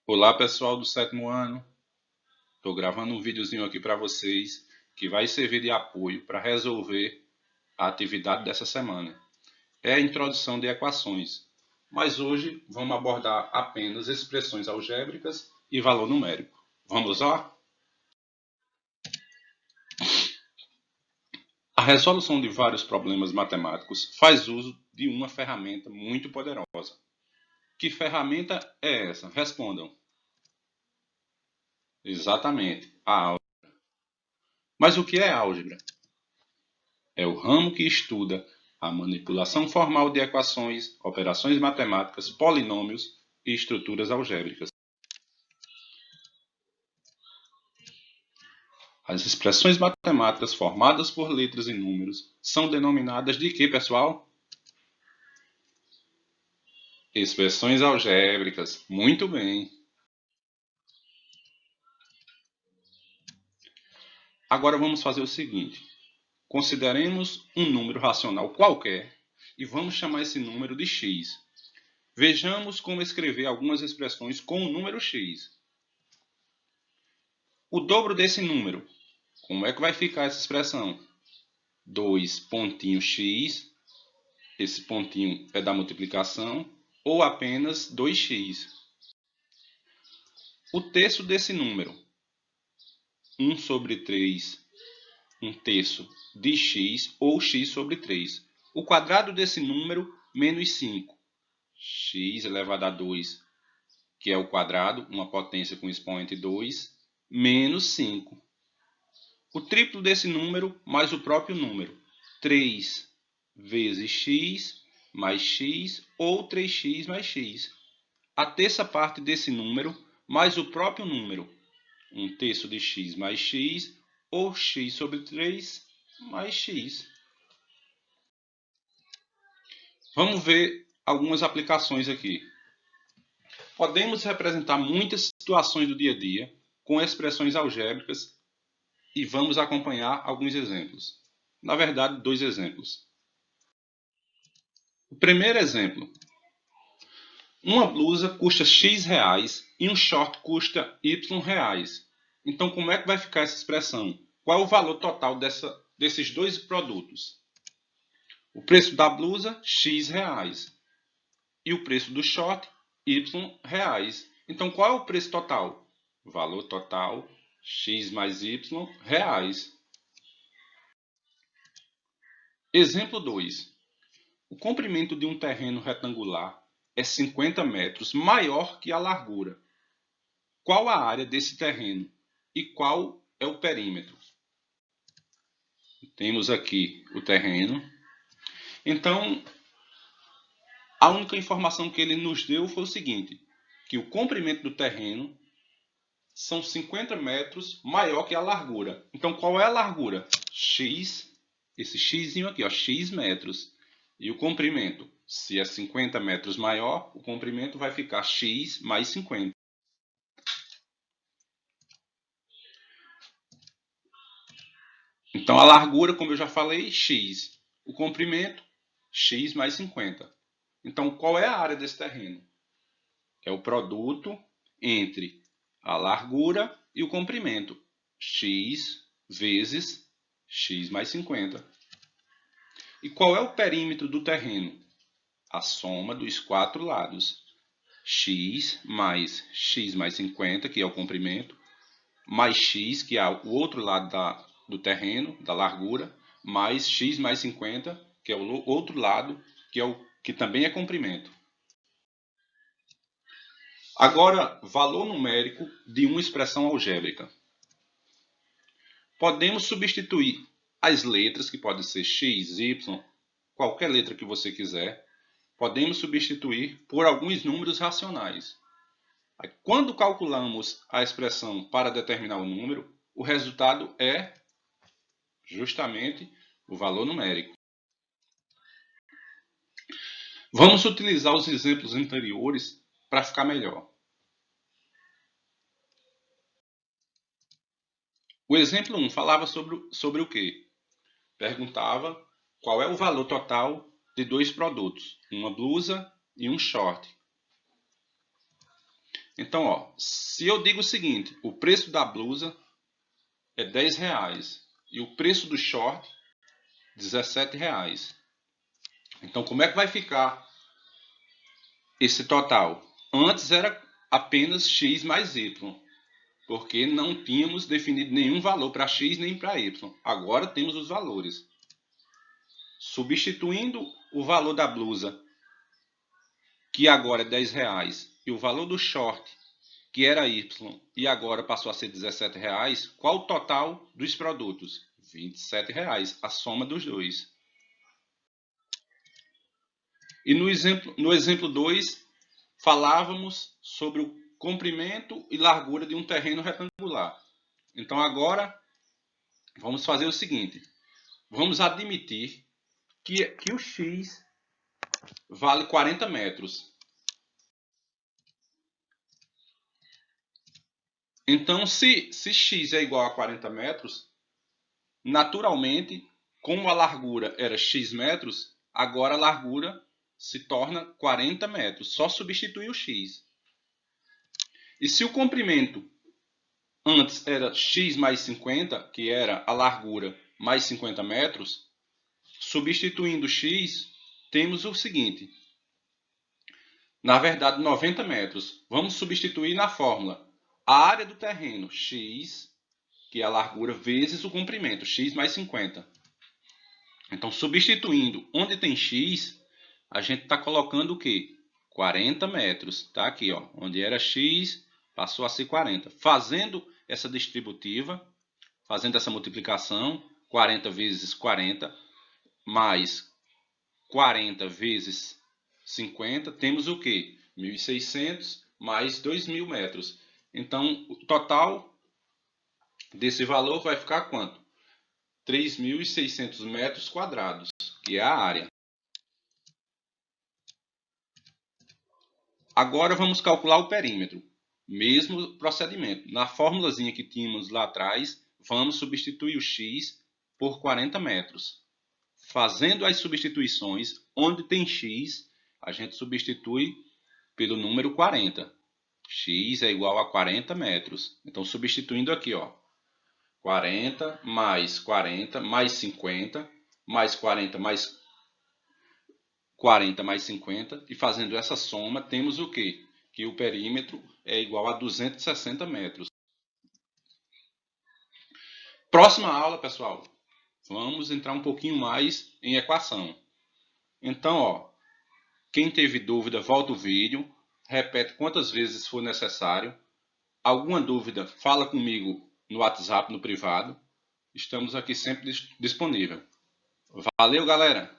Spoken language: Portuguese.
Olá pessoal do sétimo ano, estou gravando um videozinho aqui para vocês que vai servir de apoio para resolver a atividade dessa semana. É a introdução de equações, mas hoje vamos abordar apenas expressões algébricas e valor numérico. Vamos lá? A resolução de vários problemas matemáticos faz uso de uma ferramenta muito poderosa. Que ferramenta é essa? Respondam. Exatamente, a álgebra. Mas o que é álgebra? É o ramo que estuda a manipulação formal de equações, operações matemáticas, polinômios e estruturas algébricas. As expressões matemáticas formadas por letras e números são denominadas de quê, pessoal? Expressões algébricas. Muito bem. Agora vamos fazer o seguinte. Consideremos um número racional qualquer e vamos chamar esse número de x. Vejamos como escrever algumas expressões com o número x. O dobro desse número. Como é que vai ficar essa expressão? 2 pontinho x, esse pontinho é da multiplicação, ou apenas 2x. O terço desse número, 1 sobre 3, um terço de x, ou x sobre 3. O quadrado desse número, menos 5. X elevado a 2, que é o quadrado, uma potência com expoente 2, menos 5. O triplo desse número mais o próprio número. 3 vezes x mais x ou 3x mais x. A terça parte desse número mais o próprio número. Um terço de x mais x ou x sobre 3 mais x. Vamos ver algumas aplicações aqui. Podemos representar muitas situações do dia a dia com expressões algébricas e vamos acompanhar alguns exemplos. Na verdade, dois exemplos. O primeiro exemplo. Uma blusa custa X reais e um short custa Y reais. Então, como é que vai ficar essa expressão? Qual é o valor total desses dois produtos? O preço da blusa, X reais. E o preço do short, Y reais. Então, qual é o preço total? Valor total, X mais Y reais. Exemplo 2. O comprimento de um terreno retangular é 50 metros maior que a largura. Qual a área desse terreno e qual é o perímetro? Temos aqui o terreno. Então, a única informação que ele nos deu foi o seguinte, que o comprimento do terreno são 50 metros maior que a largura. Então, qual é a largura? X, esse x aqui, ó, x metros. E o comprimento, se é 50 metros maior, o comprimento vai ficar x mais 50. Então, a largura, como eu já falei, x. O comprimento, x mais 50. Então, qual é a área desse terreno? É o produto entre a largura e o comprimento. X vezes x mais 50. E qual é o perímetro do terreno? A soma dos quatro lados. X mais 50, que é o comprimento, mais x, que é o outro lado do terreno, da largura, mais x mais 50, que é o outro lado, que também é comprimento. Agora, valor numérico de uma expressão algébrica. Podemos substituir as letras, que podem ser x, y, qualquer letra que você quiser, podemos substituir por alguns números racionais. Quando calculamos a expressão para determinar o número, o resultado é justamente o valor numérico. Vamos utilizar os exemplos anteriores para ficar melhor. O exemplo 1 falava sobre o quê? Perguntava qual é o valor total de dois produtos, uma blusa e um short. Então, ó, se eu digo o seguinte, o preço da blusa é R$10 e o preço do short R$17. Então, como é que vai ficar esse total? Antes era apenas x mais y, porque não tínhamos definido nenhum valor para x nem para y. Agora temos os valores. Substituindo o valor da blusa, que agora é R$10, e o valor do short, que era y, e agora passou a ser R$17, qual o total dos produtos? R$27, a soma dos dois. E no exemplo 2, falávamos sobre o comprimento e largura de um terreno retangular. Então agora vamos fazer o seguinte, vamos admitir que o x vale 40 metros. Então, se x é igual a 40 metros, naturalmente, como a largura era x metros, agora a largura se torna 40 metros. Só substituir o x. E se o comprimento antes era x mais 50, que era a largura mais 50 metros, substituindo x, temos o seguinte. Na verdade, 90 metros. Vamos substituir na fórmula. A área do terreno, x, que é a largura, vezes o comprimento, x mais 50. Então, substituindo onde tem x, a gente está colocando o quê? 40 metros. Está aqui, ó, onde era x, passou a ser 40. Fazendo essa distributiva, fazendo essa multiplicação, 40 vezes 40, mais 40 vezes 50, temos o quê? 1.600 mais 2.000 metros. Então, o total desse valor vai ficar quanto? 3.600 metros quadrados, que é a área. Agora vamos calcular o perímetro. Mesmo procedimento. Na formulazinha que tínhamos lá atrás, vamos substituir o x por 40 metros. Fazendo as substituições, onde tem x, a gente substitui pelo número 40. X é igual a 40 metros. Então, substituindo aqui, ó, 40 mais 50, mais 40 mais 50, e fazendo essa soma, temos o quê? Que o perímetro é igual a 260 metros. Próxima aula, pessoal, vamos entrar um pouquinho mais em equação. Então, ó, quem teve dúvida, volta o vídeo, repete quantas vezes for necessário. Alguma dúvida, fala comigo no WhatsApp, no privado. Estamos aqui sempre disponível. Valeu, galera!